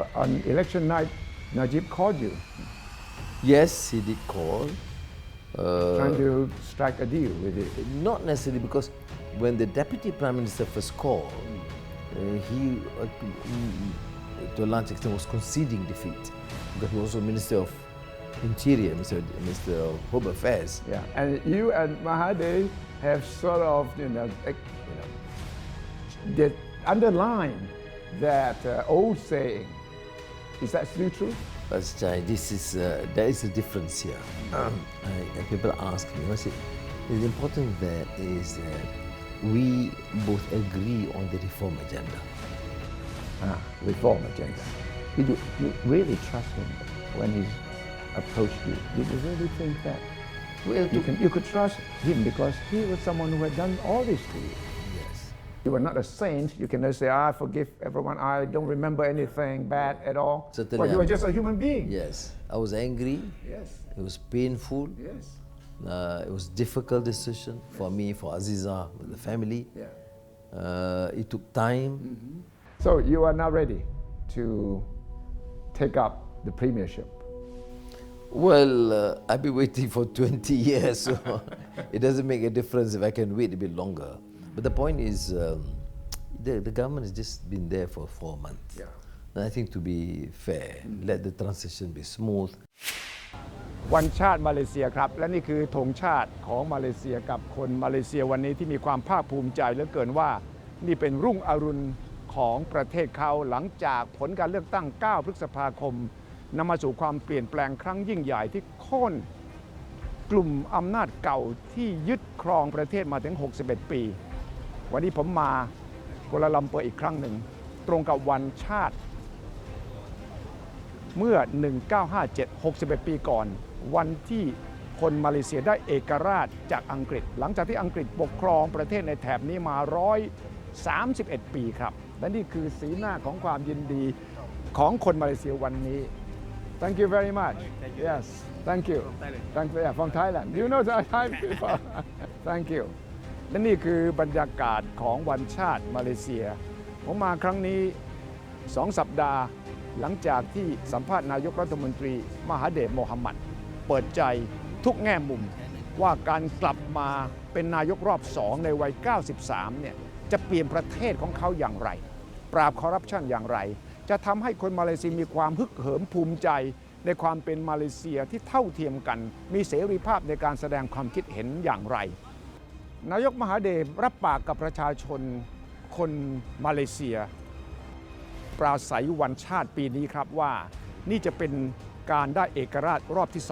But on election night, Najib called you, Yes, he did call. trying to strike a deal with it. Not necessarily because when the Deputy Prime Minister first called, he, to a large extent, was conceding defeat because he was also Minister of Interior, Minister of Home Affairs. Yeah, and you and Mahathir have sort of, they underline that old saying. Is that still true? But this is there is a difference here. And people ask me, I say, the important there is that we both agree on the reform agenda. Reform agenda. Did you really trust him when he approached you? Did you really think that? Well, You could trust him because he was someone who had done all this to you. yes. You were not a saint. You can just say, I forgive everyone. I don't remember anything bad at all. Certainly But you were I'm- just a human being. Yes, I was angry. Yes. It was painful. Yes. It was difficult decision for me, for Aziza, with the family. Yeah. It took time. So you are now ready to take up the premiership. Well, I've been waiting for 20 years, so it doesn't make a difference if I can wait a bit longer. But the point is, the government has just been there for 4 months. Yeah. And I think to be fair, let the transition be smooth. วันชาติมาเลเซียครับ และนี่คือธงชาติของมาเลเซียกับคนมาเลเซียวันนี้ที่มีความภาคภูมิใจเหลือเกินว่านี่เป็นรุ่งอรุณของประเทศเขาหลังจากผลการเลือกตั้ง 9 พฤษภาคมนำมาสู่ความเปลี่ยนแปลงครั้งยิ่งใหญ่ที่โค่นกลุ่มอำนาจเก่าที่ยึดครองประเทศมาถึง 61 ปี วันนี้ผมมากัวลาลัมเปอร์อีกครั้งหนึ่งตรงกับวันชาติเมื่อ 1957 61 ปีก่อนวันที่คนมาเลเซียได้เอกราชจากอังกฤษหลังจากที่อังกฤษปกครองประเทศในแถบนี้มา131 ปีครับและนี่คือสีหน้าของความยินดีของคนมาเลเซียวันนี้ Thank you very much. Yes, thank you. Thank you. Yeah, from Thailand. You know Thai people. Thank you. และนี่คือบรรยากาศของวันชาติมาเลเซียผมมาครั้งนี้ 2 สัปดาห์หลังจากที่สัมภาษณ์นายกรัฐมนตรีมหาเดชโมฮัมหมัดเปิดใจทุกแง่มุมว่าการกลับมาเป็นนายกรอบ 2 ในวัย 93 เนี่ยจะเปลี่ยนประเทศของเขาอย่างไร ปราบคอร์รัปชันอย่างไร จะทำให้คนมาเลเซียมีความฮึกเหิมภูมิใจในความเป็นมาเลเซียที่เท่าเทียมกัน มีเสรีภาพในการแสดงความคิดเห็นอย่างไร นายกมหาเดชรับปากกับประชาชนคนมาเลเซีย ปราศัยวันชาติปีนี้ครับว่านี่จะเป็นการได้เอกราชรอบที่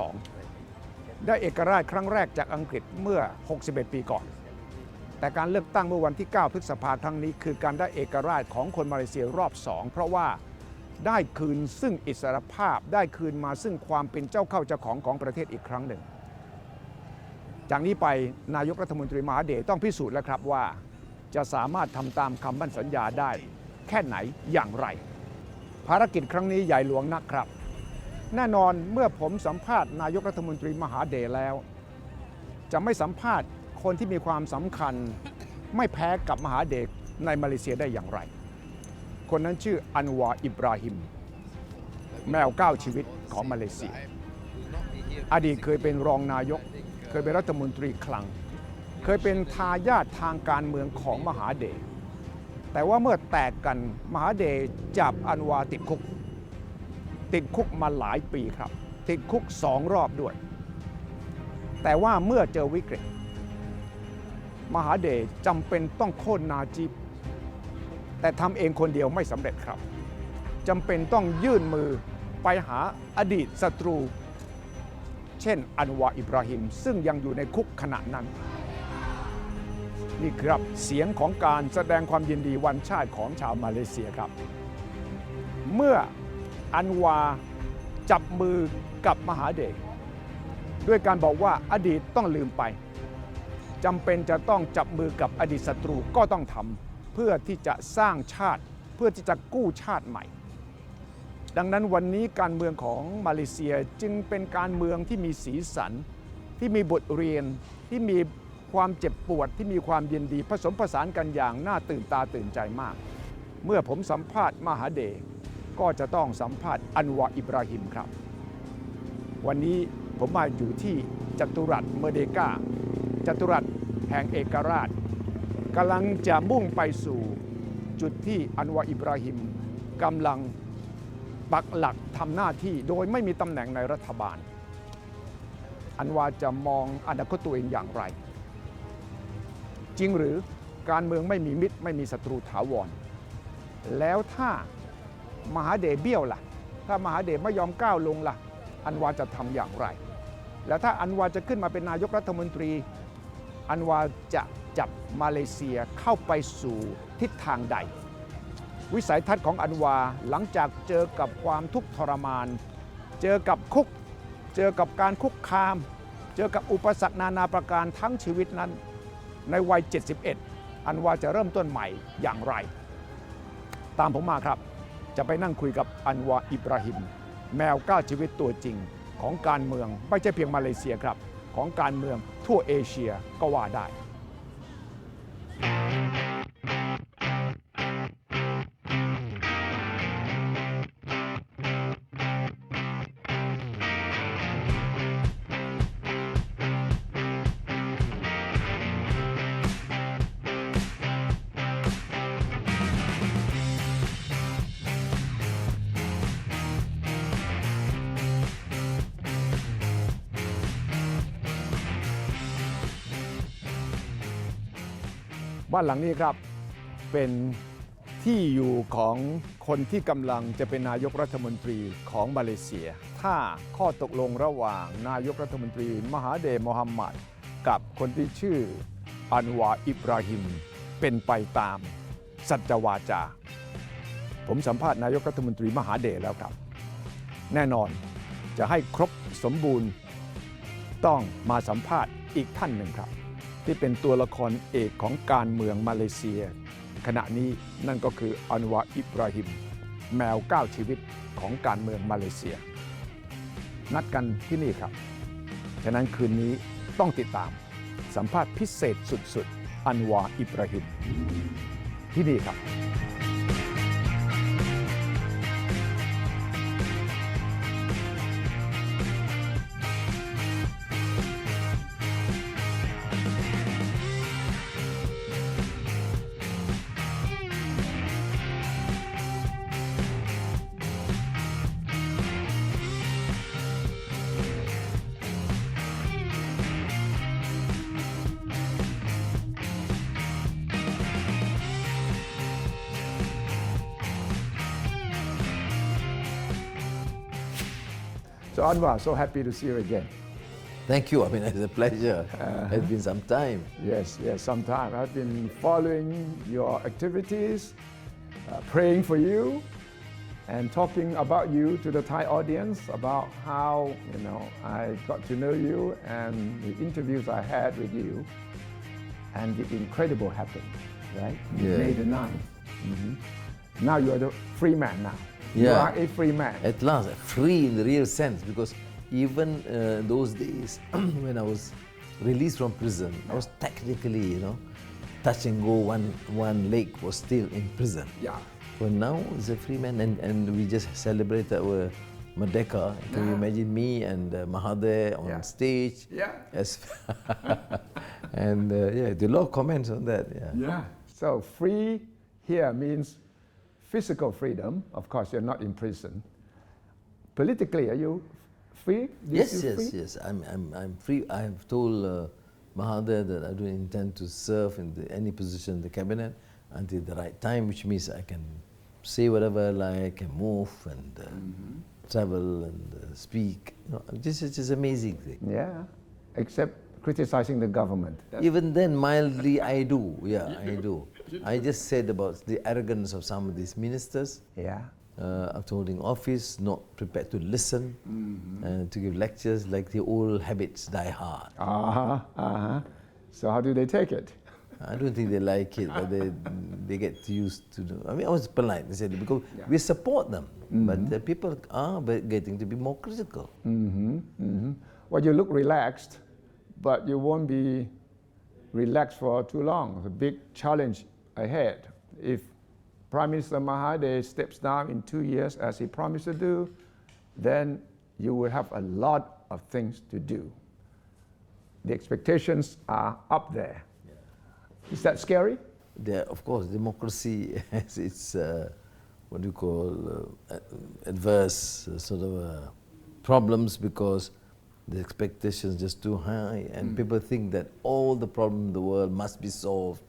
2 ได้เอกราชครั้งแรกจากอังกฤษเมื่อ 61 ปีก่อน แต่การเลือกตั้งเมื่อวันที่ 9 พฤษภาคมครั้งนี้คือการได้เอกราชของคนมาเลเซียรอบ 2 เพราะว่าได้คืนซึ่งอิสรภาพได้คืนมาซึ่งความเป็นเจ้าเข้าเจ้าของประเทศอีกครั้งหนึ่ง จากนี้ไปนายกรัฐมนตรีมหาเดชต้องพิสูจน์แล้วครับว่าจะสามารถทำตามคำมั่นสัญญาได้แค่ไหนอย่างไร ภารกิจครั้งนี้ใหญ่หลวงนักครับ แน่นอนเมื่อผมสัมภาษณ์นายกรัฐมนตรีมหาเดชแล้ว จะไม่สัมภาษณ์คนที่มีความสำคัญไม่แพ้กับมหาเดชในมาเลเซียได้อย่างไร คนนั้นชื่ออันวาอิบราฮิมแมว9 ชีวิตของมาเลเซีย อดีตเคยเป็นรองนายกเคยเป็นรัฐมนตรีคลัง เคยเป็นทายาททางการเมืองของมหาเดชแต่ว่าเมื่อแตกกันมหาเดชจับอันวาติดคุกมาหลายปีครับติดคุก2 รอบด้วย แต่ว่าเมื่อเจอวิกฤตมหาเดชจำเป็นต้องโค่นนาจิบแต่ทำเองคนเดียวไม่สำเร็จครับจำเป็นต้องยื่นมือไปหาอดีตศัตรูเช่นอันวาอิบราฮิมซึ่งยังอยู่ในคุกขณะนั้นนี่ครับเสียงของการแสดงความยินดีวันชาติของชาวมาเลเซียครับเมื่ออันวาจับมือกับมหาเดชด้วยการบอกว่าอดีตต้องลืมไปจำเป็นจะต้องจับมือกับอดีตศัตรูก็ต้องทำเพื่อที่จะสร้างชาติเพื่อที่จะกู้ชาติใหม่ดังนั้นวันนี้การเมืองของมาเลเซียจึงเป็นการเมืองที่มีสีสันที่มีบทเรียนที่มีความเจ็บปวดที่มีความยินดีผสมผสานกันอย่างน่าตื่นตาตื่นใจมากเมื่อผมสัมภาษณ์มหาเดช ก็จะต้องสัมภาษณ์อันวาอิบราฮิมครับ วันนี้ผมมาอยู่ที่จัตุรัสเมอร์เดกาจัตุรัสแห่งเอกราชกำลังจะมุ่งไปสู่จุดที่อันวาอิบราฮิมกำลังปักหลักทำหน้าที่โดยไม่มีตำแหน่งในรัฐบาล อันวาจะมองอนาคตตัวเองอย่างไร จริงหรือการเมืองไม่มีมิตรไม่มีศัตรูถาวร แล้วถ้ามหาเดชเบี้ยวล่ะ ถ้ามหาเดชไม่ยอมก้าวลงล่ะ อันวาจะทำอย่างไร แล้วถ้าอันวาจะขึ้นมาเป็นนายกรัฐมนตรี อันวาจะจับมาเลเซียเข้าไปสู่ทิศทางใด วิสัยทัศน์ของอันวาหลังจากเจอกับความทุกข์ทรมาน เจอกับคุก เจอกับการคุกคาม เจอกับอุปสรรคนานาประการทั้งชีวิตนั้น ในวัย 71 อันวาจะเริ่มต้นใหม่อย่างไร ตามผมมาครับ จะไปนั่งคุยกับอันวาอิบราฮิมแมว9ชีวิตตัวจริงของการเมืองไม่ใช่เพียงมาเลเซียครับของการเมืองทั่วเอเชียก็ว่าได้ บ้านหลังนี้ครับเป็นที่อยู่ของคนที่กำลังจะเป็นนายกรัฐมนตรีของมาเลเซีย ถ้าข้อตกลงระหว่างนายกรัฐมนตรีมหาเดช โมฮัมหมัดกับคนที่ชื่ออันวาอิบราฮิมเป็นไปตามสัจวาจาผมสัมภาษณ์นายกรัฐมนตรีมหาเดชแล้วครับแน่นอนจะให้ครบสมบูรณ์ต้องมาสัมภาษณ์อีกท่านหนึ่งครับที่เป็นตัวละครเอกของการเมืองมาเลเซียขณะนี้นั่นก็คืออันวาอิบราฮิมแมว9ชีวิตของการเมืองมาเลเซียนัดกันที่นี่ครับฉะนั้นคืนนี้ต้องติดตามสัมภาษณ์พิเศษสุดๆอันวาอิบราฮิมที่นี่ครับ So Anwar, so happy to see you again. Thank you. I mean, it's a pleasure. It's been some time. Yes, sometime. I've been following your activities, praying for you, and talking about you to the Thai audience about how, I got to know you and the interviews I had with you, and the incredible happened, right? Yeah. May the 9th. Now you are the free man now. You Yeah. are a free man. At last, free in the real sense, because even those days when I was released from prison, I was technically, touch and go. One leg was still in prison. Yeah. But now it's a free man, and we just celebrated our Merdeka. Can you imagine me and Mahathir on Yeah. stage? Yeah. Yes. And there are a lot of comments on that. Yeah. So free here means physical freedom. Of course, you're not in prison. Politically, are you free? Yes. I'm free. I have told Mahathir that I don't intend to serve in any position in the cabinet until the right time, which means I can say whatever I like, can move and travel and speak. This is just amazing thing. Yeah, except criticizing the government. Even then, mildly, I do. Yeah, I do. I just said about the arrogance of some of these ministers. Yeah. After holding office, not prepared to listen, to give lectures, like the old habits die hard. So how do they take it? I don't think they like it, but they get used to do. I mean, I was polite. I said, because we support them, but the people are getting to be more critical. Well, you look relaxed, but you won't be relaxed for too long. The big challenge ahead. If Prime Minister Mahathir steps down in 2 years as he promised to do, then you will have a lot of things to do. The expectations are up there. Is that scary? There, of course, democracy has its what do you call adverse sort of problems because the expectations just too high, and people think that all the problems in the world must be solved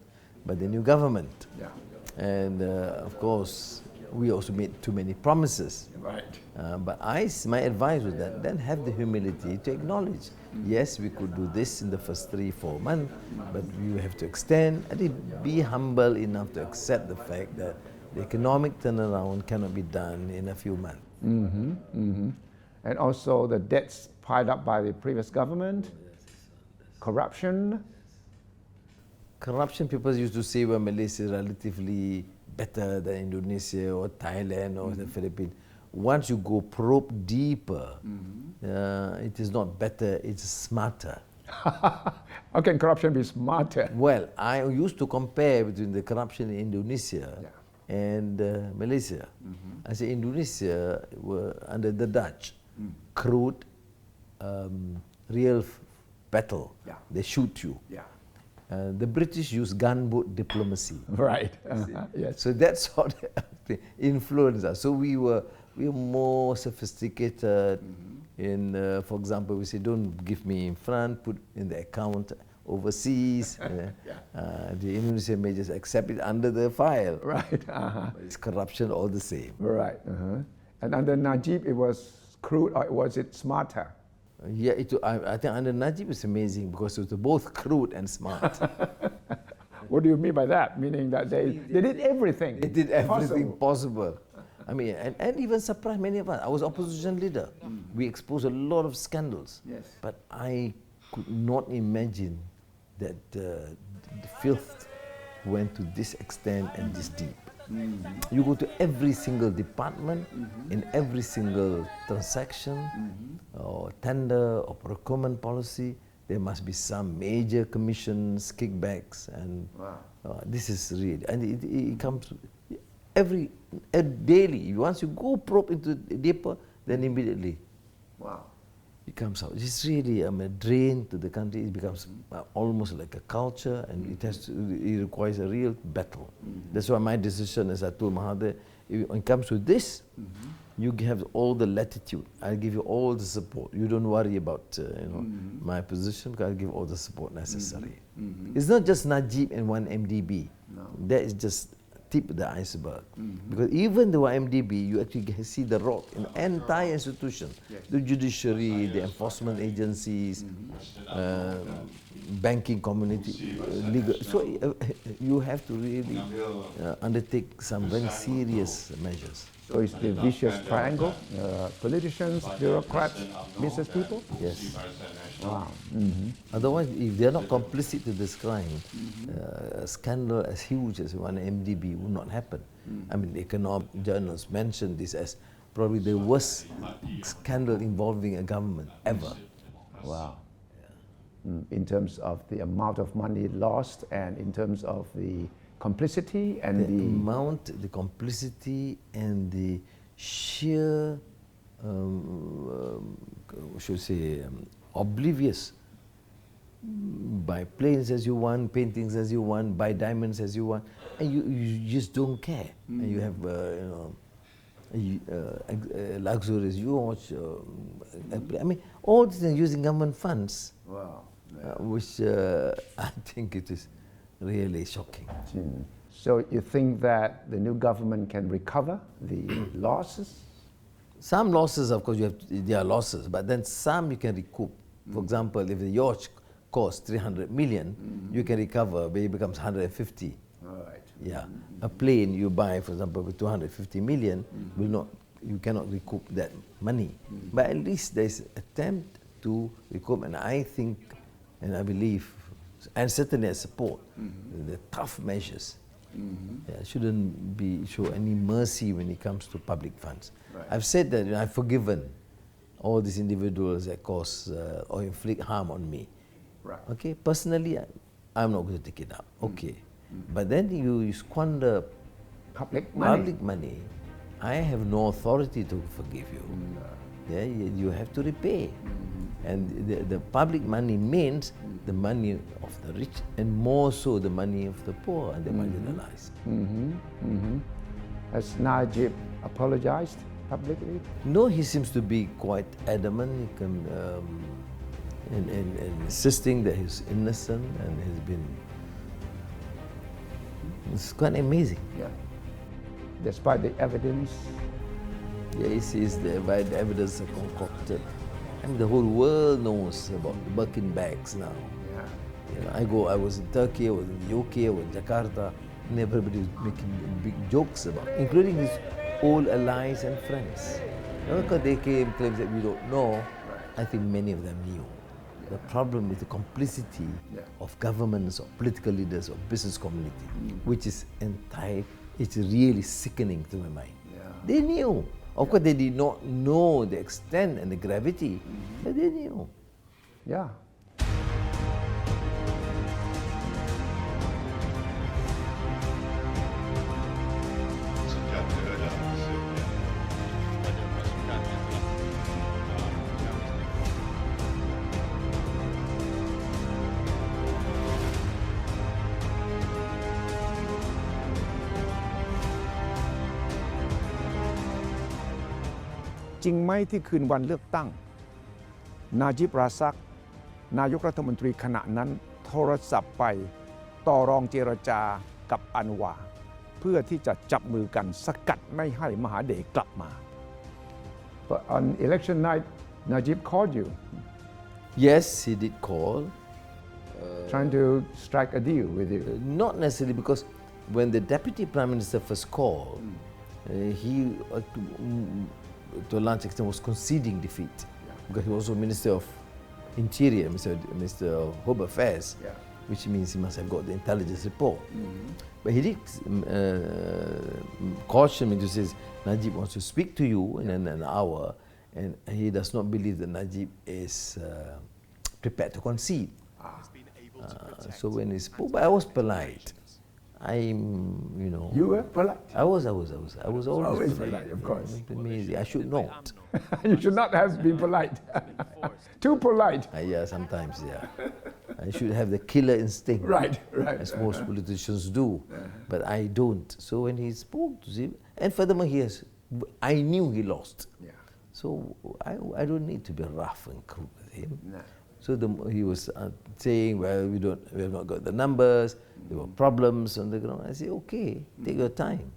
by the new government. Yeah. And of course, we also made too many promises. Right. But my advice was that then have the humility to acknowledge, yes, we could do this in the first 3-4 months, but we have to extend and be humble enough to accept the fact that the economic turnaround cannot be done in a few months. And also the debts piled up by the previous government, corruption. Corruption, people used to say, well, Malaysia is relatively better than Indonesia or Thailand or the Philippines. Once you go probe deeper, it is not better, it's smarter. How can corruption be smarter? Well, I used to compare between the corruption in Indonesia and Malaysia. I say Indonesia were under the Dutch, crude, real battle. They shoot you. The British use gunboat diplomacy. Right. Yes. So that sort of thing influenced us. So we were more sophisticated. In, for example, we say, don't give me in front, put in the account overseas. The Indonesian may just accept it under the file. Right. It's corruption all the same. Right. And under Najib, it was crude, or was it smarter? Yeah, I think under Najib it's amazing because it was both crude and smart. What do you mean by that? Meaning that they did everything. They did everything possible. I mean, and even surprised many of us. I was opposition leader. We exposed a lot of scandals. Yes. But I could not imagine that the filth went to this extent and this deep. You go to every single department, in every single transaction, or tender, or procurement policy, there must be some major commissions, kickbacks, and this is really, and it comes daily. Once you go probe into deeper, then immediately, it comes out. It's really a drain to the country. It becomes almost like a culture, and it requires a real battle. That's why my decision, as I told Mahathir, when it comes to this, you have all the latitude. I'll give you all the support. You don't worry about my position, because I'll give all the support necessary. It's not just Najib and one MDB. That is just tip of the iceberg. Because even the MDB, you actually see the rot in the entire institution. The judiciary, the enforcement agencies, banking community, legal. So you have to really undertake some very serious measures. So it's the vicious triangle, politicians, bureaucrats, business people? Yes. Wow. Otherwise, if they are not complicit to this crime, a scandal as huge as one MDB would not happen. I mean, the economic journals mentioned this as probably the worst scandal involving a government ever. Wow. In terms of the amount of money lost and in terms of the complicity and the amount, the complicity, and the sheer, should say, oblivious. Buy planes as you want, paintings as you want, buy diamonds as you want, and you just don't care. And you have, luxuries you watch. I mean, all these are using government funds. Wow. Which I think it is really shocking. So you think that the new government can recover the losses? Some losses, of course, there are losses, but then some you can recoup. For example, if the yacht costs 300 million, you can recover, but it becomes 150. Right. Yeah. A plane you buy, for example, with 250 million, you cannot recoup that money. But at least there is attempt to recoup, and I think, and I believe, and certainly I support the tough measures. Shouldn't show any mercy when it comes to public funds. Right. I've said that I've forgiven all these individuals that cause or inflict harm on me. Right. Okay, personally, I'm not going to take it up. Okay, but then you squander Public money. Public money, I have no authority to forgive you. Yeah, you have to repay. And the public money means the money of the rich and more so the money of the poor and the marginalized. Has Najib apologized publicly? No, he seems to be quite adamant in insisting that he's innocent and has been. It's quite amazing. Yeah. Despite the evidence. Yeah, he says the evidence are concocted. I mean, the whole world knows about the Birkin bags now. Yeah. You know, I was in Turkey, I was in the UK, I was in Jakarta, and everybody was making big jokes about it, including his old allies and friends. You know, because they came, claims that we don't know. I think many of them knew. The problem is the complicity of governments, or political leaders, or business community, which is it's really sickening to my mind. Yeah. They knew. Of course, they did not know the extent and the gravity, but they knew. Yeah. Sejak keadaan sebenarnya pada pasukan yang telahจริงไหมที่คืนวันเลือกตั้ง นาจิบ ราซัก นายกรัฐมนตรีขณะนั้นโทรศัพท์ไปต่อรองเจรจากับอันวา เพื่อที่จะจับมือกันสกัดไม่ให้มหาเดชกลับมา But on election night, Najib called you, Yes, he did call. trying to strike a deal with you. Not necessarily because when the deputy prime minister first called, he, to a large extent, was conceding defeat because he was also Minister of Interior, Minister of Home Affairs, which means he must have got the intelligence report. But he did caution me to say, Najib wants to speak to you in an hour, and he does not believe that Najib is prepared to concede. So when he spoke, but I was polite. You were polite. I was always Always polite, of course. Amazing. I should not. You should not have been polite. Too polite. Yeah, sometimes, yeah. I should have the killer instinct. Right. As most politicians do. But I don't. So when he spoke to him, and furthermore, I knew he lost. Yeah. So I don't need to be rough and cruel with him. No. So he was saying, well, we have not got the numbers, there were problems on the ground. I said, okay, take your time.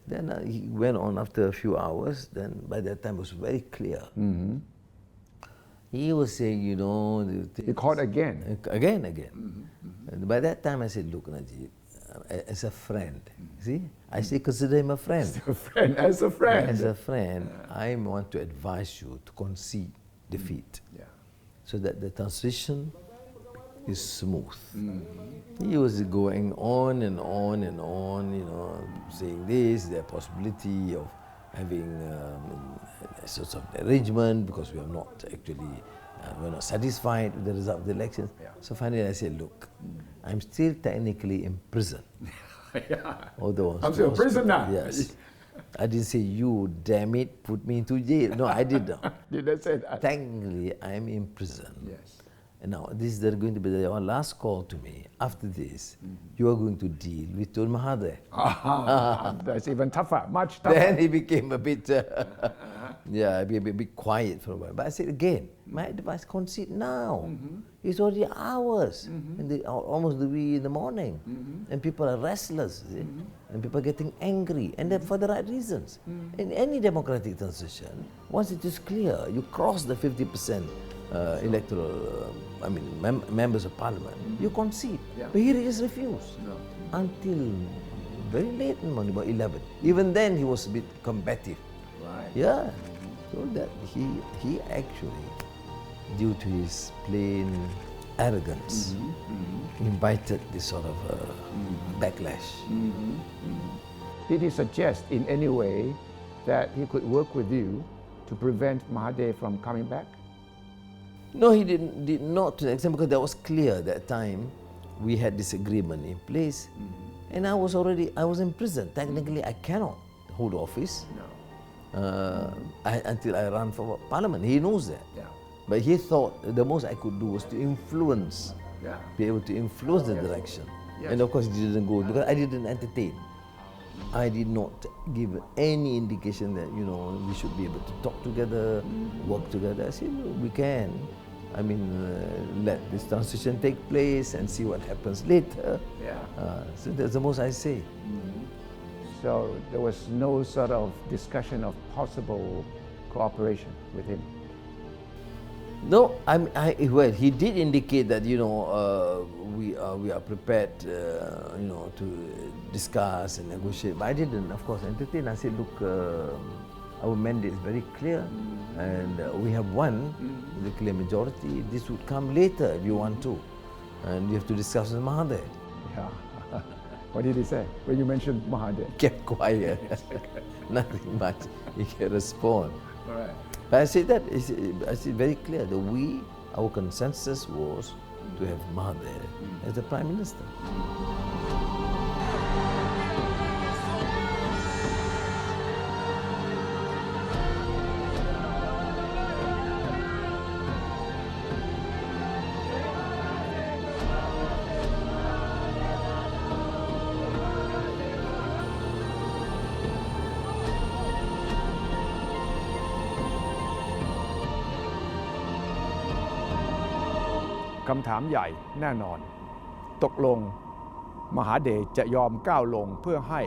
Then he went on after a few hours, then by that time it was very clear. He was saying, He called again. Again. And by that time I said, look, Najib, as a friend, see, I still consider him a friend. As a friend. As a friend, I want to advise you to concede defeat. Yeah. So that the transition is smooth. He was going on and on and on, saying this, the possibility of having a sort of arrangement because we are not actually, we're not satisfied with the result of the elections. Yeah. So finally I said, look, I'm still technically in prison. Although I'm still a prisoner. Yes. I didn't say, you damn it, put me into jail. No, I did not. Did I say that? Technically, I'm in prison. Yes. And now, this is going to be your last call to me. After this, you are going to deal with Tun Mahathir. That's even tougher, much tougher. Then he became a bit, a bit quiet for a while. But I said again, my advice, concede now. It's already hours, almost the wee in the morning. And people are restless, see? And people are getting angry, and then for the right reasons. In any democratic transition, once it is clear, you cross the 50% electoral, members of parliament, you concede. Yeah. But here he just refused. No. Until very late in the morning, about 11. Even then, he was a bit combative. Right. Yeah. So that he actually, due to his plain arrogance, invited this sort of backlash. Did he suggest in any way that he could work with you to prevent Mahathir from coming back? No, he did not to the extent because that was clear that time we had this agreement in place. And I was in prison. Technically, I cannot hold office until I run for parliament. He knows that. Yeah. But he thought the most I could do was to influence, Yeah. be able to influence the direction. Yes. And of course, he didn't go because I didn't entertain. I did not give any indication that, you know, we should be able to talk together, work together. I said, "No, we can. I mean, let this transition take place and see what happens later." Yeah. So that's the most I say. So there was no sort of discussion of possible cooperation with him. No, well, he did indicate that, you know, we are prepared, you know, to discuss and negotiate. But I didn't, of course, entertain. I said, look, our mandate is very clear, and we have won with a clear majority. This would come later if you want to, and you have to discuss with Mahathir. Yeah. What did he say when you mentioned Mahathir? Kept quiet, nothing much. He can respond. All right. But I said that, I said very clear that our consensus was to have Mahathir as the Prime Minister.คำถามใหญ่แน่นอน ตกลงมหาเดชจะยอมก้าวลงเพื่อให้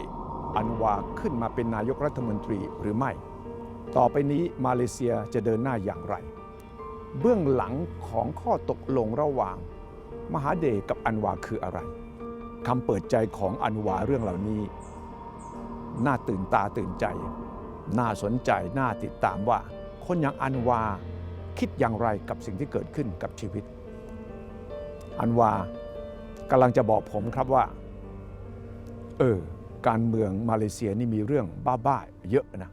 อันวาขึ้นมาเป็นนายกรัฐมนตรีหรือไม่ ต่อไปนี้มาเลเซียจะเดินหน้าอย่างไร เบื้องหลังของข้อตกลงระหว่างมหาเดชกับอันวาคืออะไรคำเปิดใจของอันวาเรื่องเหล่านี้น่าตื่นตาตื่นใจ น่าสนใจน่าติดตามว่าคนอย่างอันวาคิดอย่างไรกับสิ่งที่เกิดขึ้นกับชีวิต อันวากำลังจะบอกผมครับว่าการเมืองมาเลเซียนี่มีเรื่องบ้าๆเยอะนะ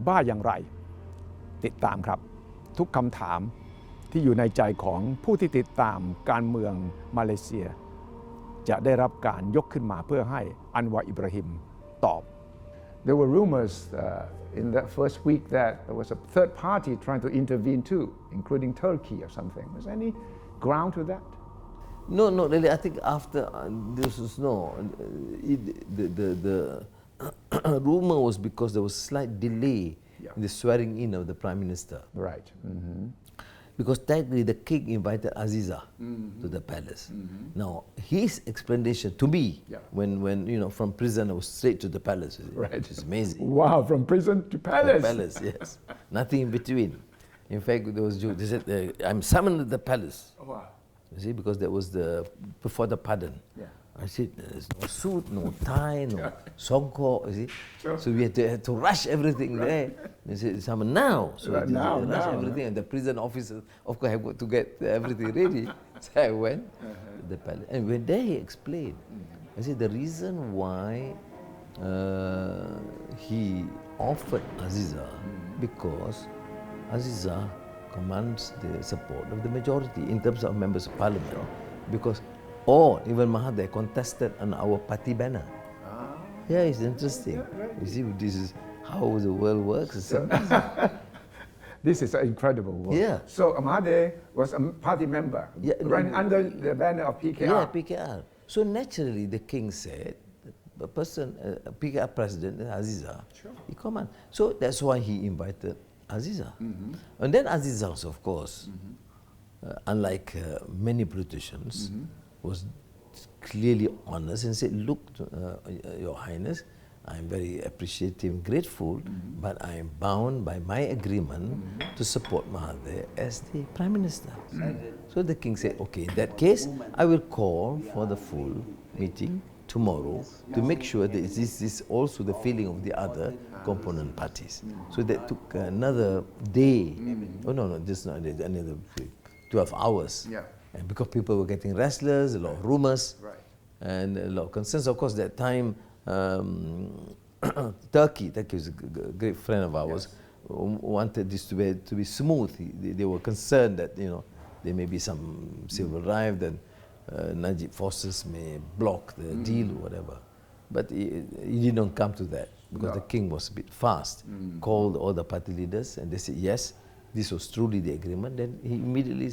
บ้าอย่างไรติดตามครับทุกคำถามที่อยู่ในใจของผู้ที่ติดตามการเมืองมาเลเซียจะได้รับการยกขึ้นมาเพื่อให้อันวาอิบราฮิมตอบ There were rumors in that first week that there was a third party trying to intervene too, including Turkey or something. Was there any ground to that? No, not really. I think after this was the rumor was because there was slight delay in the swearing in of the Prime Minister. Right. Because technically the king invited Aziza to the palace. Now his explanation to me, when you know from prison I was straight to the palace, Right. which is amazing. Wow, from prison to palace. Palace, yes, nothing in between. In fact, there was they said I'm summoned to the palace. Wow. You see, because that was before the pardon. Yeah. I said, there's no suit, no tie, no songkok, you see. Sure. So we had to rush everything there. They said, summon now. So Right, they now, rush now. everything. And the prison officers, of course, have got to get everything ready. So I went to the palace. And when there he explained, I said, the reason why he offered Aziza, because Aziza commands the support of the majority in terms of members of parliament. Because even Mahathir contested on our party banner. Yeah, it's interesting. You see, this is how the world works. It's This is incredible work. Yeah. So Mahathir was a party member, Yeah, running under the banner of PKR. Yeah, PKR. So naturally, the king said, the person, PKR president, Aziza, he commands. So that's why he invited Aziza. And then Aziza, of course, unlike many politicians, was clearly honest and said, look, Your Highness, I'm very appreciative and grateful, but I am bound by my agreement to support Mahathir as the Prime Minister. So the king said, okay, in that case, I will call for the full meeting tomorrow to make sure that this is also the feeling of the other component parties. So that took another day. Oh no, just not a day, another 12 hours. Yeah. And because people were getting restless, a lot of rumors, Right. and a lot of concerns. Of course, that time, Turkey is a great friend of ours, wanted this to be smooth. They were concerned that there may be some civil rift, and Najib forces may block the deal or whatever. But he did not come to that because the king was a bit fast, called all the party leaders and they said, yes, this was truly the agreement. Then he immediately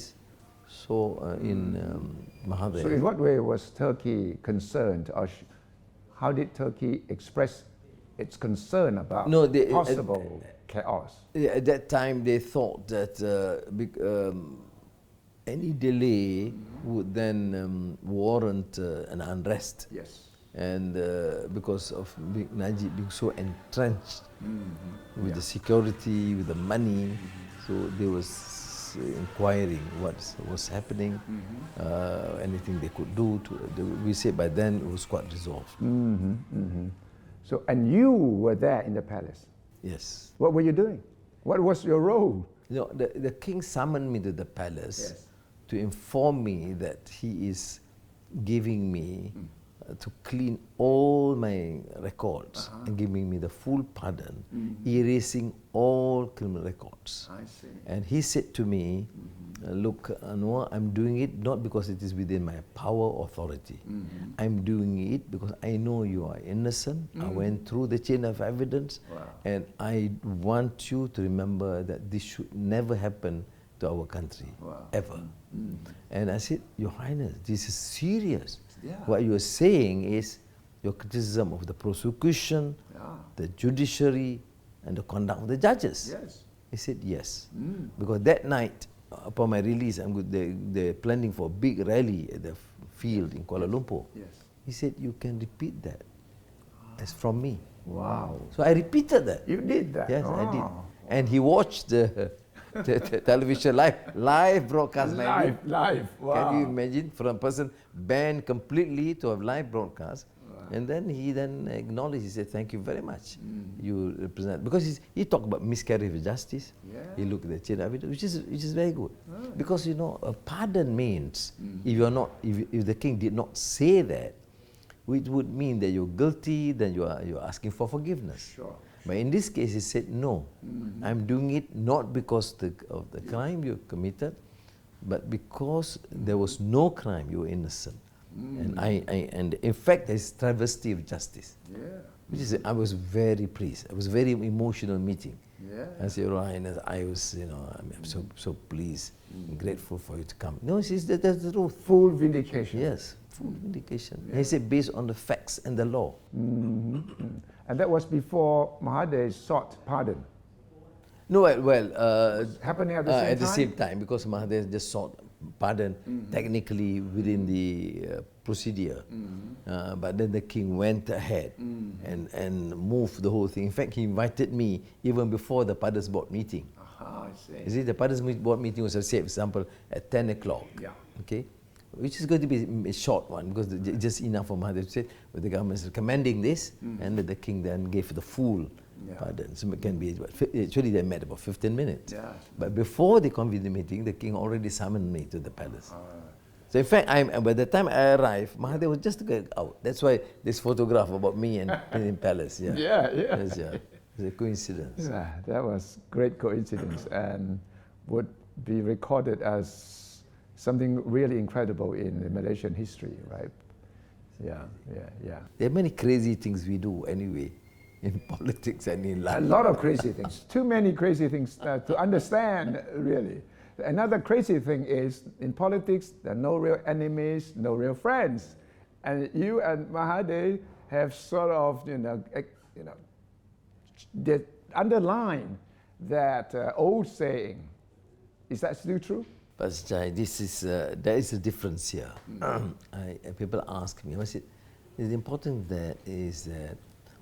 saw in Mahathir. So in what way was Turkey concerned, or how did Turkey express its concern about possible chaos? At that time, they thought that any delay would then warrant an unrest. Yes. And because of Najib being so entrenched with the security, with the money, so they was inquiring what was happening, anything they could do. We say by then it was quite resolved. So, and you were there in the palace. Yes. What were you doing? What was your role? You know, the king summoned me to the palace to inform me that he is giving me to clean all my records and giving me the full pardon, erasing all criminal records. I see. And he said to me, look, Anwar, I'm doing it not because it is within my power or authority. I'm doing it because I know you are innocent. I went through the chain of evidence, and I want you to remember that this should never happen to our country, ever. And I said, Your Highness, this is serious. What you are saying is your criticism of the prosecution, the judiciary, and the conduct of the judges. Yes. He said yes. Because that night, upon my release, they're planning for a big rally at the field in Kuala Lumpur. Yes. He said, you can repeat that as from me. Wow. So I repeated that. You did that? Yes, I did. And he watched the television live broadcast. Live. Wow. Can you imagine, from a person banned completely to have live broadcast? And then he acknowledged, he said, thank you very much. You represent, because he talked about miscarriage of justice. He looked at the chain of evidence, which is very good. Because, you know, a pardon means, if the king did not say that, it would mean that you're guilty, then you're asking for forgiveness. Sure. But in this case, he said, no, I'm doing it not because of the crime you committed, but because there was no crime, you were innocent. And in fact, there's travesty of justice. Which is, I was very pleased. It was a very emotional meeting. I said, Your Highness, I was, you know, I'm so pleased, grateful for you to come. No, that's the truth. Full vindication. Yes, full vindication. He said, based on the facts and the law. And that was before Mahathir sought pardon. No, well, happening at the same time? At the same time, because Mahathir just sought pardon technically within the procedure. But then the king went ahead and moved the whole thing. In fact, he invited me even before the Pardons Board meeting. I see. You see, the Pardons Board meeting was, say, for example, at 10 o'clock. Okay? Which is going to be a short one, because just enough for Mahathir to say, well, the government is recommending this, and the king then gave the full pardon. So it can be, actually they met about 15 minutes. But before they convened the meeting, the king already summoned me to the palace. So in fact, by the time I arrived, Mahathir was just going out. That's why this photograph about me and in palace. It's a coincidence. Yeah, that was great coincidence and would be recorded as something really incredible in Malaysian history, right? Yeah. There are many crazy things we do anyway, in politics and in life. A lot of crazy things. Too many crazy things to understand, really. Another crazy thing is, in politics, there are no real enemies, no real friends. And you and Mahathir have sort of, underline that old saying. Is that still true? Pastor Chai, there is a difference here. People ask me, I said, the important that is that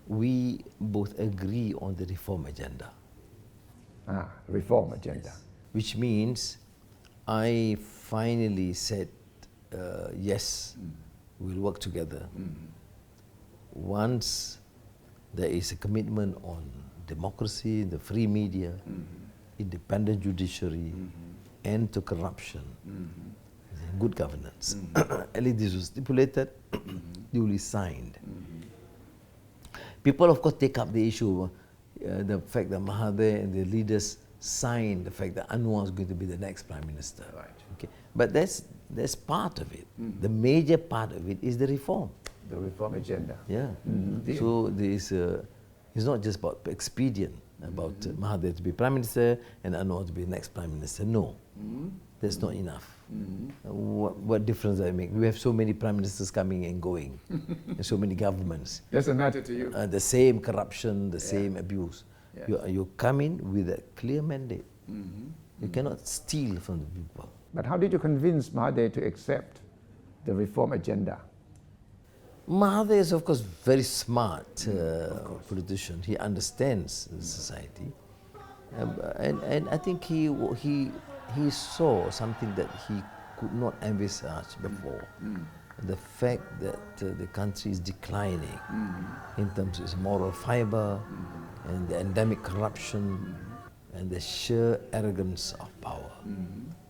we both agree on the reform agenda. Reform agenda. Yes. Which means I finally said, yes, we'll work together. Once there is a commitment on democracy, the free media, independent judiciary, end to corruption, good governance. At least this was stipulated, duly signed. People, of course, take up the issue, the fact that Mahathir and the leaders signed the fact that Anwar is going to be the next Prime Minister. Right. Okay. But that's That's part of it. The major part of it is the reform. The reform agenda. Yeah. So it's not just about expedient, about Mahathir to be Prime Minister and Anwar to be next Prime Minister. No, that's not enough. What difference does it make? We have so many Prime Ministers coming and going, and so many governments. Doesn't matter to you. The same corruption, the same abuse. Yeah. You come in with a clear mandate. You cannot steal from the people. But how did you convince Mahathir to accept the reform agenda? Mahathir is, of course, very smart politician. He understands the society, and I think he saw something that he could not envisage before. The fact that the country is declining in terms of its moral fiber and the endemic corruption and the sheer arrogance of power.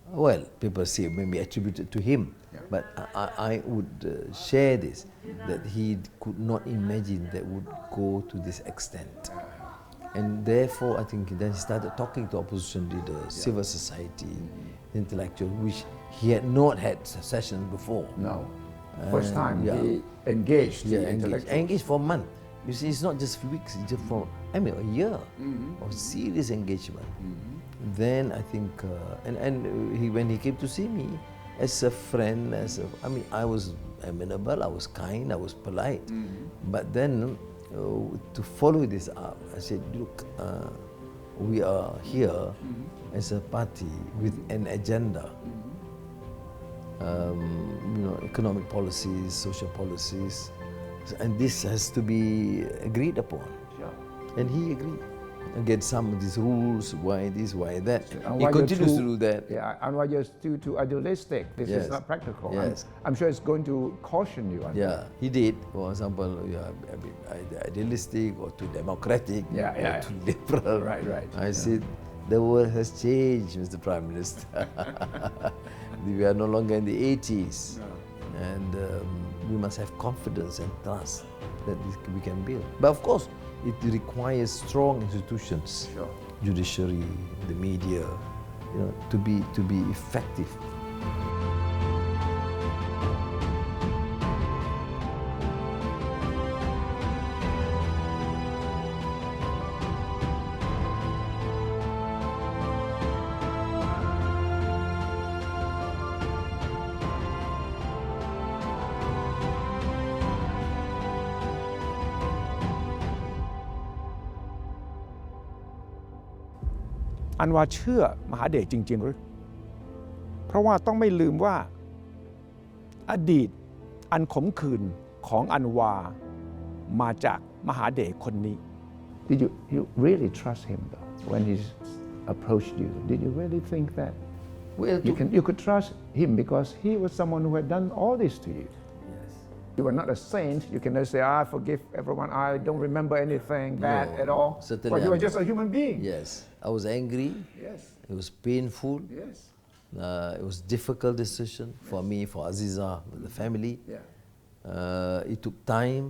Well, people say maybe attributed to him, but I would share this, that he could not imagine that would go to this extent. And therefore, I think then he started talking to opposition leaders, civil society, intellectuals, which he had not had sessions before. No. First time yeah. he engaged the Engaged, intellectuals. engaged for a month. You see, it's not just weeks, it's just for, a year of serious engagement. Then I think, when he came to see me, as a friend, I was amenable, I was kind, I was polite. But then, to follow this up, I said, look, we are here as a party with an agenda. Economic policies, social policies, and this has to be agreed upon. Sure. And he agreed. Against some of these rules, why this, why that. And He why continues you're to do that. Yeah, and why you're too idealistic. This Yes. is not practical. Yes. I'm sure it's going to caution you. Yeah, he did. For example, idealistic or too democratic or too liberal. Right. I said, the world has changed, Mr. Prime Minister. We are no longer in the 80s. And we must have confidence and trust that we can build. But of course, it requires strong institutions, Sure. judiciary, the media, to be effective.อันวาเชื่อมหาเดชจริงๆหรือเพราะว่าต้องไม่ลืมว่าอดีตอันขมขื่นของอันวามาจากมหาเดชคนนี้ Did you really trust him though when he approached you? Did you really think that Well, you could trust him because he was someone who had done all this to you? yes. You were not a saint. You cannot say, I forgive everyone. I don't remember anything bad No, at all. certainly But you were I'm just a human being. Yes, I was angry. Yes. It was painful. Yes. It was a difficult decision for me, for Aziza, for the family. Yeah. It took time.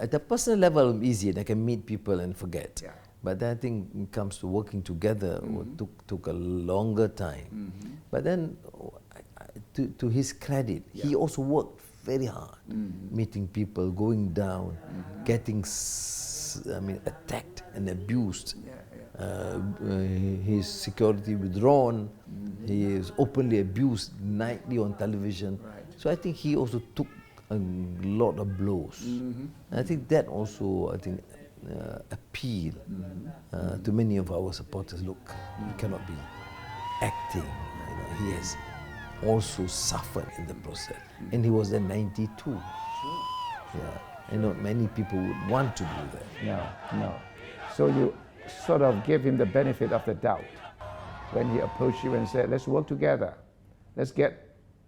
At a personal level, I'm easy. I can meet people and forget. Yeah. But then I think when it comes to working together, it took a longer time. But then, to his credit, he also worked very hard, meeting people, going down, getting attacked and abused. His security withdrawn. He is openly abused nightly on television. Right. So I think he also took a lot of blows. And I think that also, appeal to many of our supporters. Look, he cannot be acting. He has also suffered in the process. And he was then 92. Yeah. Not many people would want to do that. No. So you sort of gave him the benefit of the doubt when he approached you and said, let's work together. Let's get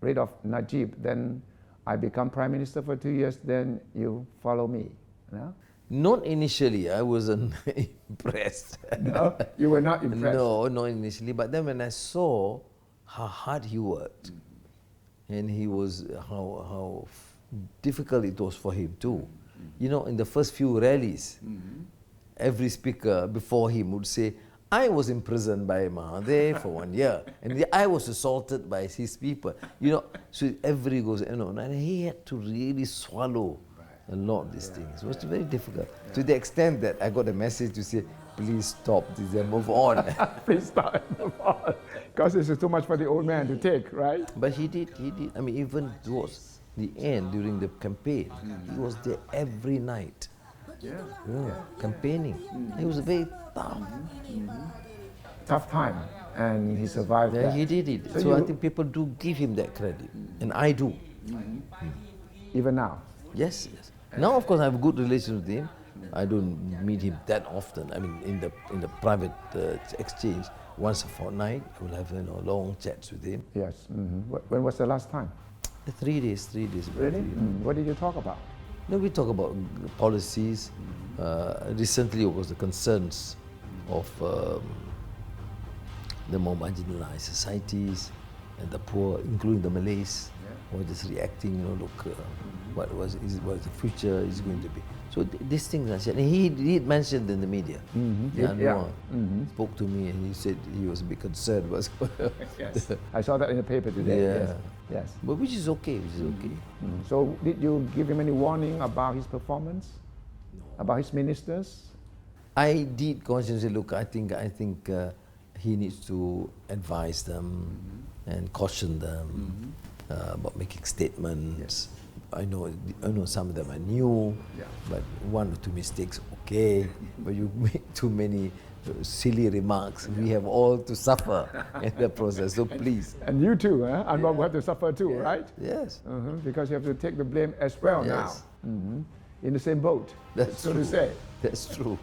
rid of Najib. Then I become Prime Minister for 2 years, then you follow me. No? Not initially. I wasn't impressed. No? You were not impressed? No, not initially. But then when I saw how hard he worked, and he was how difficult it was for him too. In the first few rallies, every speaker before him would say, I was imprisoned by Mahathir for 1 year, and I was assaulted by his people. So everybody goes, and he had to really swallow a lot of these things. It was very difficult. To the extent that I got a message to say, please stop this and move on. Please start. Because this is too much for the old man to take, right? But he did. I mean, even towards the end, during the campaign, he was there every night. Yeah, campaigning. He was very tough. Tough time, and he survived Yeah, that. he did it. So So I you- think people do give him that credit, and I do. Even now. Yes. Now, of course, I have a good relation with him. I don't meet him that often. I mean, in the private exchange, once a fortnight, I will have long chats with him. Yes. When was the last time? 3 days. Really? What did you talk about? No, we talk about policies. Recently, it was the concerns of the more marginalized societies and the poor, including the Malays, who are just reacting. What the future is going to be. So these things are said. And he did mention in the media. Anwar spoke to me and he said he was a bit concerned. Yes. I saw that in the paper today. Yeah. Yes. But which is okay. So did you give him any warning about his performance? About his ministers? I did consciously look. I think he needs to advise them and caution them about making statements. I know some of them are new, but 1 or 2 mistakes, okay. But you make too many silly remarks. We have all to suffer in the process. So please. And you too, huh? I'm not going to suffer too, right? Yes. Because you have to take the blame as well Yes. now. In the same boat, That's so true. to say. That's true.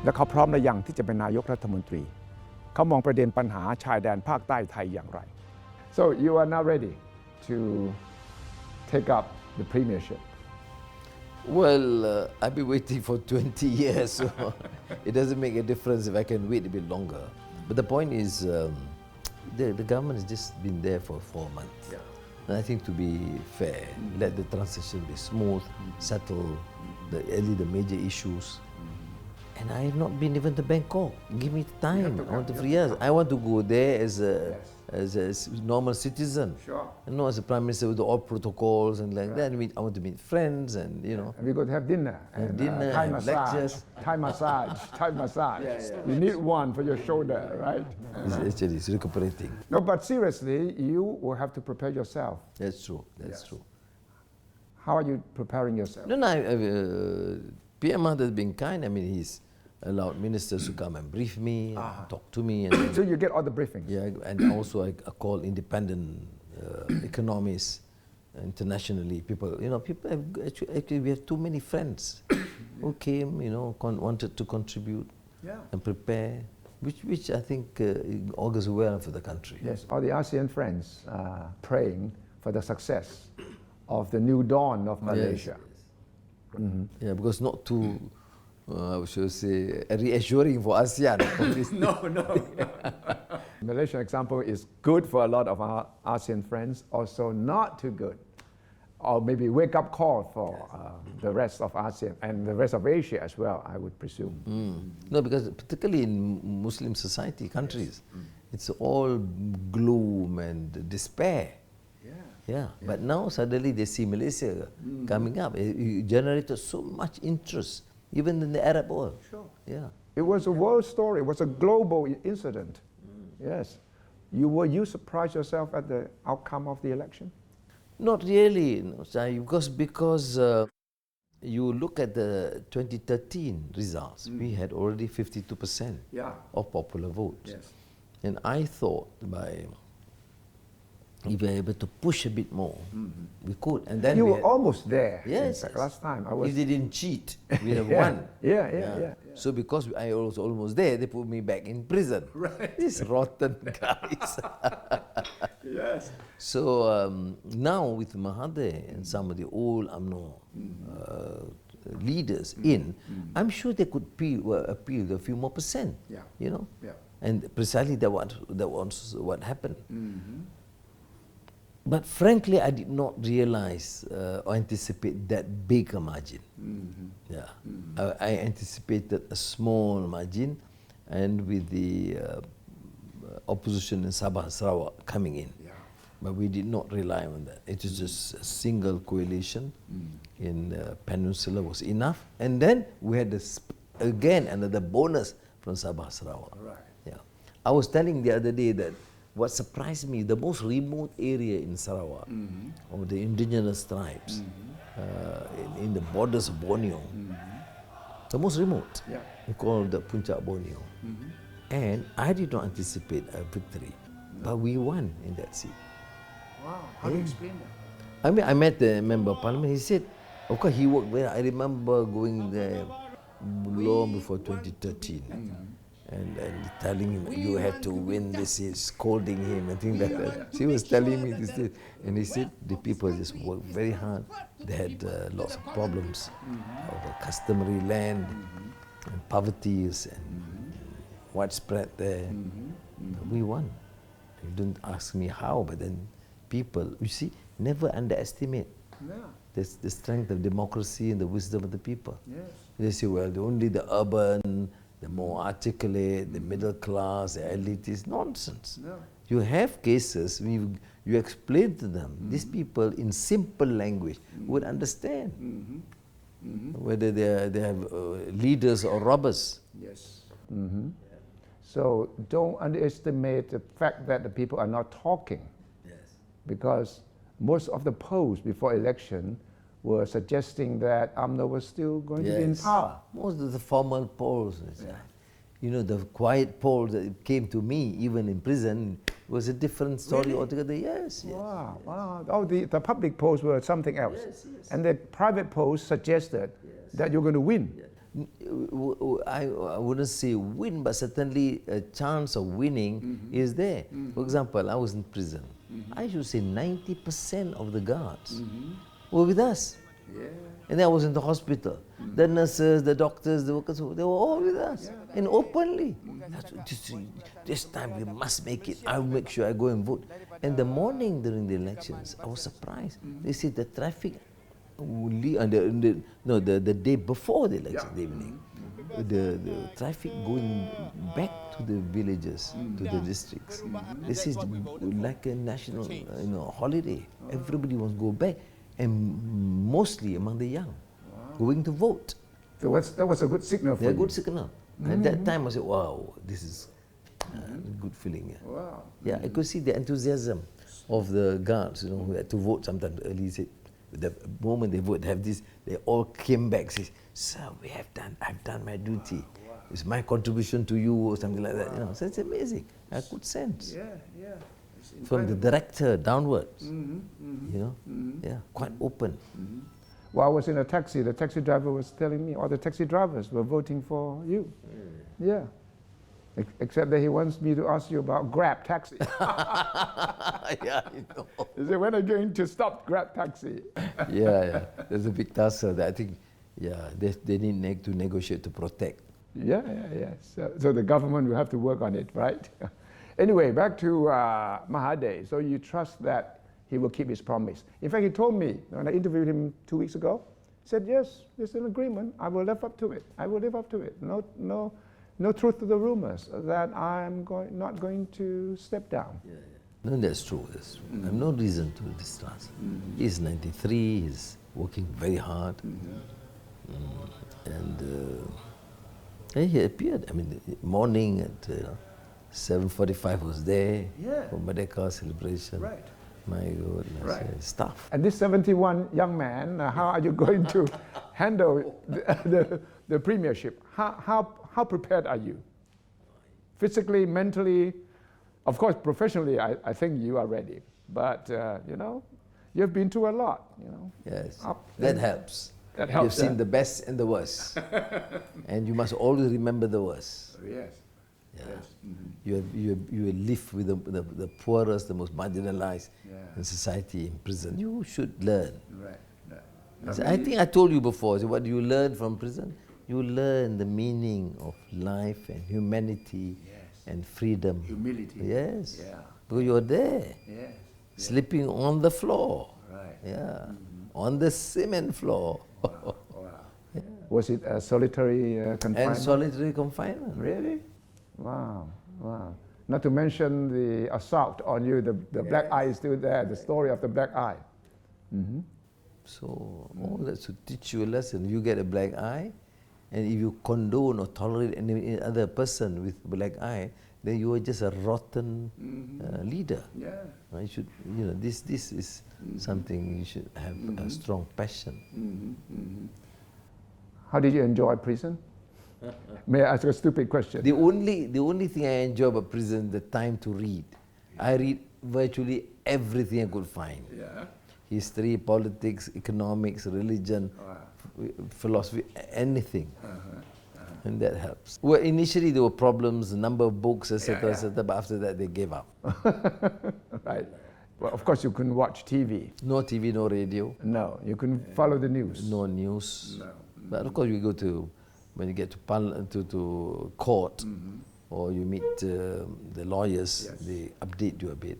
และเขาพร้อมหรือยังที่จะเป็นนายกรัฐมนตรี เขามองประเด็นปัญหาชายแดนภาคใต้ไทยอย่างไร So you are now ready to take up the premiership. Well, I've been waiting for 20 years, so it doesn't make a difference if I can wait a bit longer. But the point is, the government has just been there for 4 months. And I think to be fair, let the transition be smooth, settle the major issues. And I have not been even to Bangkok. Give me time. I want to 3 years. I want to go there as a normal citizen. Sure. And not as a prime minister with all protocols and like that. I want to meet friends and And we're going to have dinner. And, dinner Thai and massage. lectures. Thai massage. Thai massage. You need one for your shoulder, right? Actually, it's recuperating. No, but seriously, you will have to prepare yourself. That's true. That's true. How are you preparing yourself? No, PM has been kind. I mean, he's allowed ministers to come and brief me, and talk to me, and So you get all the briefings. and also I call independent economists internationally. People have, actually we have too many friends who came, wanted to contribute and prepare, which I think augurs well for the country. Yes, all the ASEAN friends are praying for the success of the new dawn of Malaysia. Yeah, because not too, I should say, reassuring for ASEAN. Malaysian example is good for a lot of our ASEAN friends, also not too good. Or maybe wake-up call for the rest of ASEAN and the rest of Asia as well, I would presume. No, because particularly in Muslim society countries, it's all gloom and despair. Yeah, but now suddenly they see Malaysia coming up. It generated so much interest, even in the Arab world. Sure. Yeah. It was a world story. It was a global incident. Yes. Were you surprised yourself at the outcome of the election? Not really, Sai, because you look at the 2013 results, we had already 52% of popular votes. Yes. And I thought by if we are able to push a bit more, we could. And then You we were had- almost there. Yes, in fact, yes. last time I was. If they didn't cheat, we have Yeah, won. yeah. So because I was almost there, they put me back in prison. Right. These rotten guys. Yes. So now with Mahathir and some of the old UMNO leaders in, I'm sure they could appeal a few more percent. Yeah. You know. Yeah. And precisely that was what happened. But frankly, I did not realize or anticipate that big a margin. Yeah, I anticipated a small margin, and with the opposition in Sabah Sarawak coming in, but we did not rely on that. It was just a single coalition in Peninsula was enough, and then we had again another bonus from Sabah Sarawak. Right. Yeah, I was telling the other day that what surprised me, the most remote area in Sarawak, of the indigenous tribes, in the borders of Borneo, the most remote, we call the Puncak Borneo. And I did not anticipate a victory, but we won in that seat. Wow. How do you explain that? I mean, I met the member of parliament, he said, of course he worked there. I remember going there long before 2013. And telling him, you have to win this, scolding him and things like that. She was telling me this, and he said the people just worked very hard. They had lots of problems over customary land and poverty and widespread there. We won. You don't ask me how, but then people, you see, never underestimate the strength of democracy and the wisdom of the people. Yes. They say, well, only the urban, the more articulate, the middle class, the elite is nonsense. No. You have cases, you explain to them, these people in simple language would understand whether they have leaders or robbers. Yes. So don't underestimate the fact that the people are not talking, because most of the polls before election were suggesting that UMNO was still going to be in power. Most of the formal polls, you know, the quiet polls that came to me, even in prison, was a different story altogether. Yes, yes. Wow, wow. Oh, the public polls were something else. Yes, yes. And the private polls suggested that you're going to win. I wouldn't say win, but certainly a chance of winning is there. For example, I was in prison. I should say 90% of the guards were with us. And then I was in the hospital. The nurses, the doctors, the workers, they were all with us. And openly. This time we must make it. I'll make sure I go and vote. And the morning during the elections, I was surprised. They said the traffic, the day before the election, the evening, the traffic going back to the villages, to the districts. This is like a national holiday. Everybody wants to go back, and mostly among the young, going to vote. So that was a good signal for They're a you. good signal. At that time I said, wow, this is a good feeling. Yeah. Wow. Yeah, I could see the enthusiasm of the guards, who had to vote sometimes early. Said, the moment they vote, they all came back. Say, sir, I've done my duty. It's my contribution to you, or something like that. So it's amazing. I could sense Yeah. from the director downwards. Yeah, quite open. While I was in a taxi, the taxi driver was telling me all the taxi drivers were voting for you. Yeah. Except that he wants me to ask you about Grab taxi. Yeah, I know. He said, when are you going to stop Grab taxi? Yeah. There's a big tussle that I think, they need to negotiate to protect. Yeah. So the government will have to work on it, right? Anyway, back to Mahathir. So you trust that he will keep his promise. In fact, he told me when I interviewed him 2 weeks ago, he said, yes, there's an agreement. I will live up to it. No truth to the rumors that I'm not going to step down. No, that's true. I have no reason to distrust. He's 93, he's working very hard. And he appeared. I mean, the morning at 7:45 was there for Merdeka celebration. Right. My goodness, stuff. And this 71 young man, how are you going to handle the premiership? How prepared are you? Physically, mentally, of course, professionally, I think you are ready. But, you've been through a lot, Yes, Up that and- helps. That You've helps, seen huh? the best and the worst. And you must always remember the worst. Yes. Yeah. Yes. You live with the poorest, the most marginalized Yeah. in society in prison. You should learn. Right. So I think I told you before, so what do you learn from prison? You learn the meaning of life and humanity and freedom. Humility. Yes. Yeah. Because you're there, Yes. sleeping on the floor. Right. Yeah. On the cement floor. Wow. Was it a solitary confinement? And solitary confinement. Really? Wow. Not to mention the assault on you, the black eye is still there, the story of the black eye. So all that to teach you a lesson. You get a black eye, and if you condone or tolerate any other person with black eye, then you are just a rotten leader. Yeah. You should, this is something you should have a strong passion. How did you enjoy prison? May I ask a stupid question? The only thing I enjoy about prison, the time to read. I read virtually everything I could find. Yeah. History, politics, economics, religion, philosophy, anything. And that helps. Well, initially there were problems, the number of books, etc., etc., but after that they gave up. Right. Well, of course you couldn't watch TV. No TV, no radio, No, you couldn't follow the news. no news. No. But of course you go to, when you get to court, or you meet the lawyers, they update you a bit.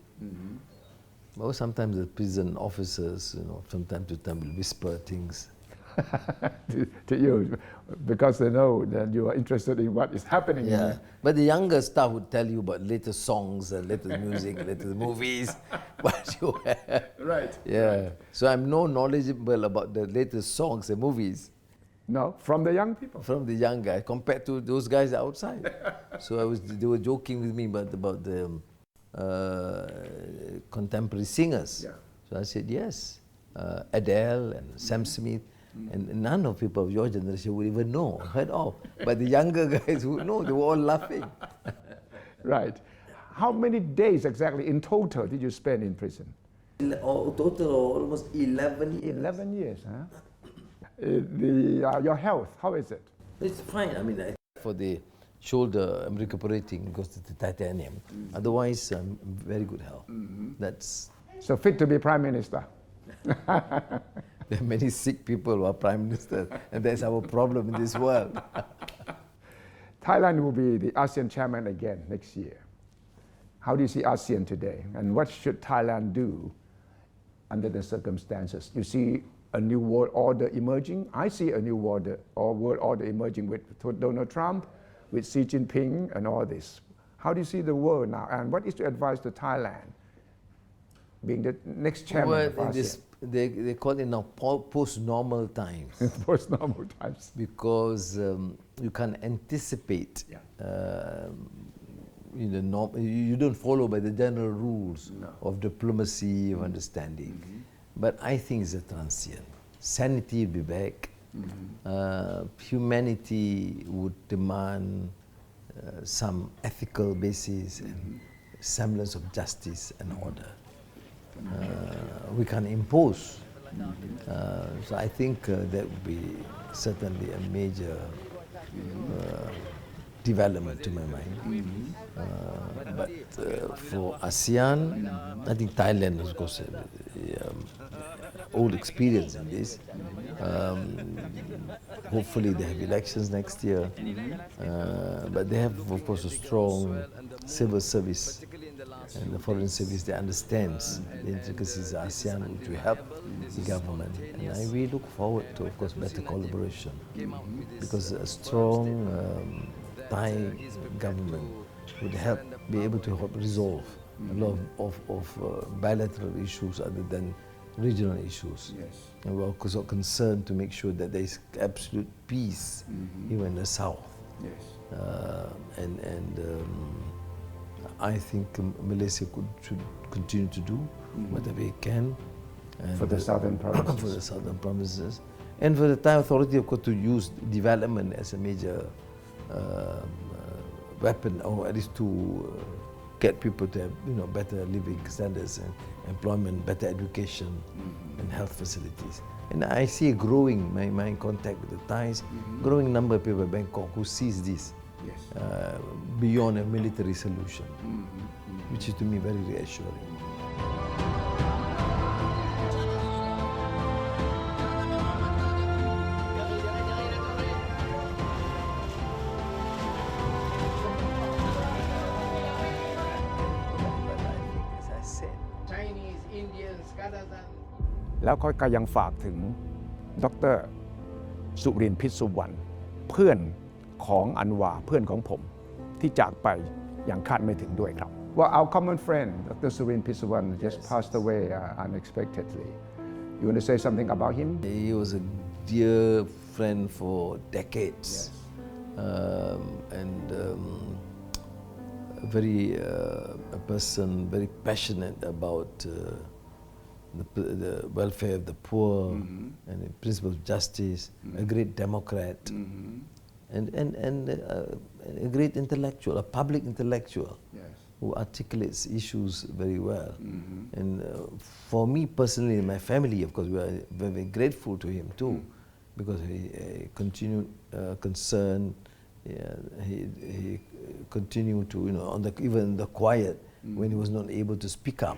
But sometimes the prison officers, from time to time will whisper things. to you, because they know that you are interested in what is happening. Yeah, but the younger staff would tell you about latest songs and latest music, latest movies. But you Right. yeah. So I'm no knowledgeable about the latest songs and movies No, from the young people. from the young guys compared to those guys outside. So they were joking with me about the contemporary singers. Yeah. So I said yes, Adele and Sam Smith. And none of people of your generation would even know, heard of. But the younger guys would know, they were all laughing. Right. How many days exactly in total did you spend in prison? Total almost 11 years. 11 years, huh? Your health, how is it? It's fine. I mean, for the shoulder, I'm recuperating because of the titanium. Otherwise, I'm in very good health. That's. So fit to be Prime Minister. There are many sick people who are prime ministers, and that's our problem in this world. Thailand will be the ASEAN chairman again next year. How do you see ASEAN today? And what should Thailand do under the circumstances? You see a new world order emerging? I see a new world order emerging with Donald Trump, with Xi Jinping, and all this. How do you see the world now? And what is your advice to Thailand, being the next chairman of ASEAN? They call it now post-normal times. Post-normal times. Because you can anticipate, you don't follow by the general rules of diplomacy, of understanding. But I think it's a transient. Sanity will be back. Humanity would demand some ethical basis and semblance of justice and order. We can impose. So I think that would be certainly a major development to my mind. But for ASEAN, I think Thailand has got old experience in this. Hopefully they have elections next year. But they have, of course, a strong civil service and the foreign service that understands the intricacies of ASEAN, which will help the government. And we look forward to, of course, better collaboration, because a strong Thai government would be able to help resolve a lot of bilateral issues other than regional issues. Yes. And we're also concerned to make sure that there is absolute peace even in the south. Yes. I think Malaysia should continue to do whatever it can. And For the southern provinces. for the southern provinces. And for the Thai authority, of course, to use development as a major weapon, or at least to get people to have better living standards and employment, better education, and health facilities. And I see a growing, my contact with the Thais, growing number of people in Bangkok who sees this beyond a military solution, which is to me very reassuring. As I said, Chinese, Indians, Kazakhstan. แล้วก็ยังฝากถึงดร.สุรินทร์พิษสุวรรณเพื่อนของอันวาเพื่อนของผมที่จากไปอย่างคาดไม่ถึงด้วยครับ Well, our common friend Dr. Surin Pissuwan just passed away unexpectedly. You want to say something about him? He was a dear friend for decades, and a person very passionate about the welfare of the poor and the principle of justice. A great democrat, and a great intellectual, a public intellectual. Who articulates issues very well. And for me personally, and my family, of course, we are very, very grateful to him too, because he continued concern. He continued to, even in the quiet, when he was not able to speak up,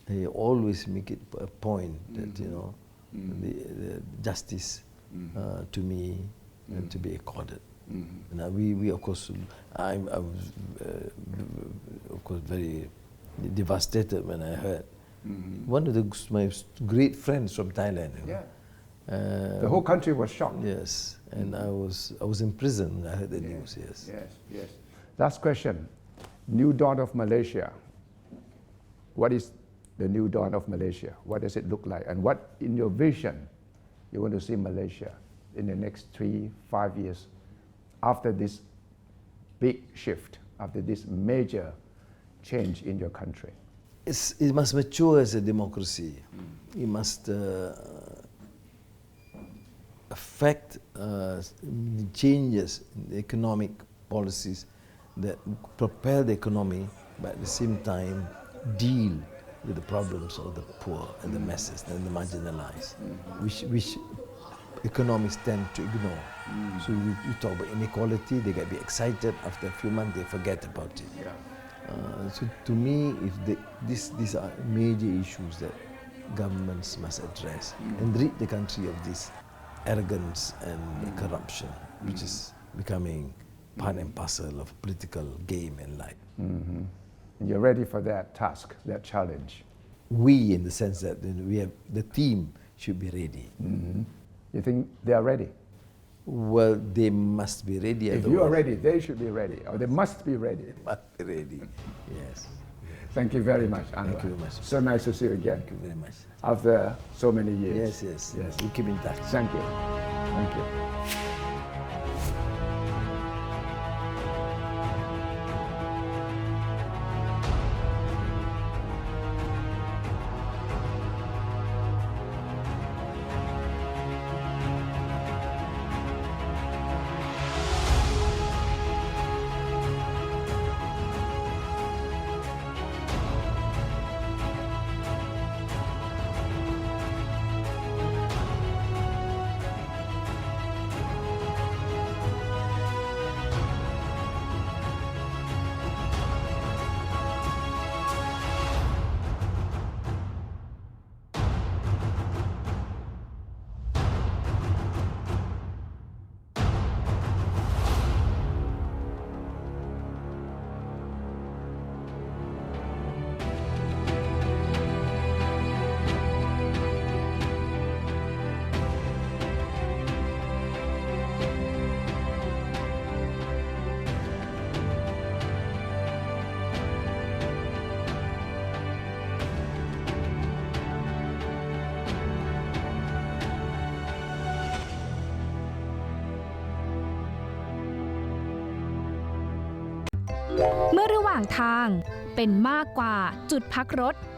he always make it a point that the justice to me and to be accorded. And we of course, I was of course very devastated when I heard one of my great friends from Thailand. The whole country was shocked. Yes, and I was in prison when I heard the news. Yes. Last question. New dawn of Malaysia. What is the new dawn of Malaysia? What does it look like? And what, in your vision, you want to see Malaysia in the next 3-5 years? After this big shift, after this major change in your country? It must mature as a democracy. It must affect changes in the economic policies that propel the economy, but at the same time deal with the problems of the poor and the masses and the marginalized, which economists tend to ignore. So you talk about inequality, they get excited. After a few months, they forget about it. So to me, if these are major issues that governments must address and rid the country of this arrogance and corruption, which is becoming part and parcel of political game and life. You're ready for that task, that challenge? We, in the sense that we have the team, should be ready. You think they are ready? Well, they must be ready. If you are ready, they should be ready, or they must be ready. They must be ready. Yes. Thank you very much, Anwar. Thank you very much. So nice to see you again. Thank you very much. After so many years. Yes. We keep in touch. Thank you. Thank you. เมื่อระหว่างทางเป็นมากกว่าจุดพักรถ